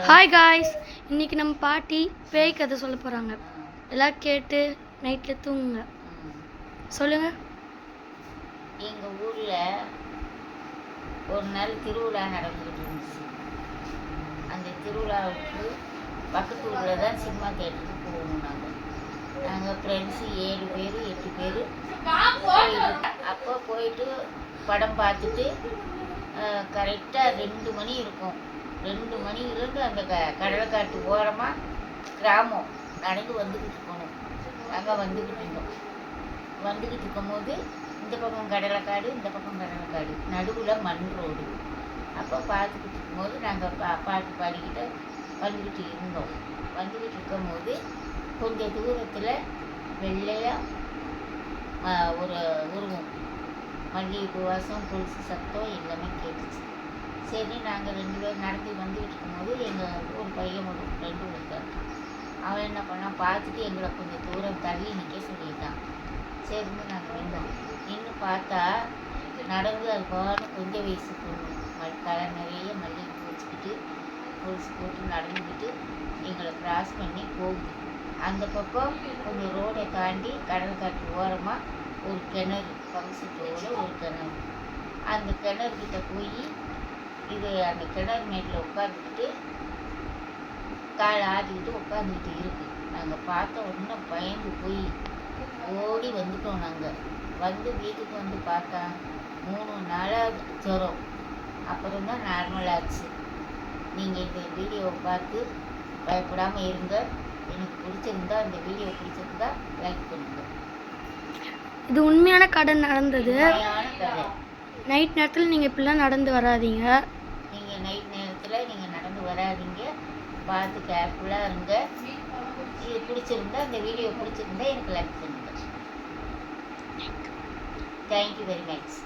Hi guys, இன்னைக்கு நம்ம பாட்டி பேய் கதை சொல்ல போகிறாங்க. எல்லாம் கேட்டு நைட்டில் தூங்குங்க. சொல்லுங்க. எங்கள் ஊரில் ஒரு நாள் திருவிழா நடந்துக்கிட்டு இருந்துச்சு. அந்த திருவிழாவுக்கு பக்கத்து ஊரில் தான் சினிமா தேட்டருக்கு போகணும். நாங்கள் ஃப்ரெண்ட்ஸு 7 பேர் 8 பேர் அப்போ போயிட்டு படம் பார்த்துட்டு கரெக்டாக 2 மணி இருக்கும். 2 மணியிலேருந்து அந்த கடலைக்காட்டு ஓரமாக கிராமம் நடந்து வந்துக்கிட்டு இருக்கணும். நாங்கள் வந்துக்கிட்டு இருக்கும்போது இந்த பக்கம் கடலைக்காடு, இந்த பக்கம் கடலைக்காடு, நடுவில் மண் ரோடு. அப்போ பார்த்துக்கிட்டு இருக்கும்போது நாங்கள் பாட்டு பாடிக்கிட்டு வந்துக்கிட்டு இருக்கும்போது கொஞ்சம் தூரத்தில் வெள்ளையாக ஒரு உருவம், மல்லிகைப்பூ வாசம், கொலுசு சத்தம் எல்லாமே கேட்டுச்சு. சரி, நாங்கள் 2 பேர் நடந்து வந்துக்கிட்டு இருக்கும்போது எங்கள் ஒரு பையன் ஒரு ஃப்ரெண்டு இருக்கான். அவன் என்ன பண்ணான், பார்த்துட்டு எங்களை கொஞ்சம் தூரம் தள்ளி நிற்க சொல்லிட்டான். சரின்னு நாங்கள் நின்று பார்த்தா நடந்து அது பாட்டு கொஞ்சம் வயசு பொண்ணு தலை நிறைய மல்லிகைப்பூ வச்சுக்கிட்டு கொலுசு போட்டு நடந்துக்கிட்டு எங்களை கிராஸ் பண்ணி போகுது. அந்த பக்கம் கொஞ்சம் ரோடை தாண்டி கடற்காட்டு ஓரமாக ஒரு கிணறு, பங்குசத்தோடு ஒரு கிணறு. அந்த கிணறுக்கிட்ட போய் அந்த கிணறு மேட்டில் உட்காந்துக்கிட்டு காலை ஆட்டிக்கிட்டு உட்காந்துக்கிட்டு இருக்கு. நாங்கள் பார்த்த உடனே பயந்து போய் ஓடி வந்துட்டோம். நாங்கள் வீட்டுக்கு வந்து பார்த்தா 3 நாளாக ஜுரம். அப்புறம் தான் நார்மலாச்சு. நீங்கள் இந்த வீடியோவை பார்த்து பயப்படாமல் இருங்க. எனக்கு பிடிச்சிருந்தா, இந்த வீடியோ பிடிச்சிருந்தா லைக் பண்ணுங்கள். இது உண்மையான கதை நடந்தது. உண்மையான கதை. நைட் நேரத்தில் நீங்கள் இப்படிலாம் நடந்து வராதீங்க. நைட் நேரத்தில் நீங்கள் நடந்து வராதீங்க. பார்த்து கேர்ஃபுல்லாக இருங்க. இது பிடிச்சிருந்தா, இந்த வீடியோ பிடிச்சிருந்தா எனக்கு லைக் பண்ணுங்கள். Thank you very much.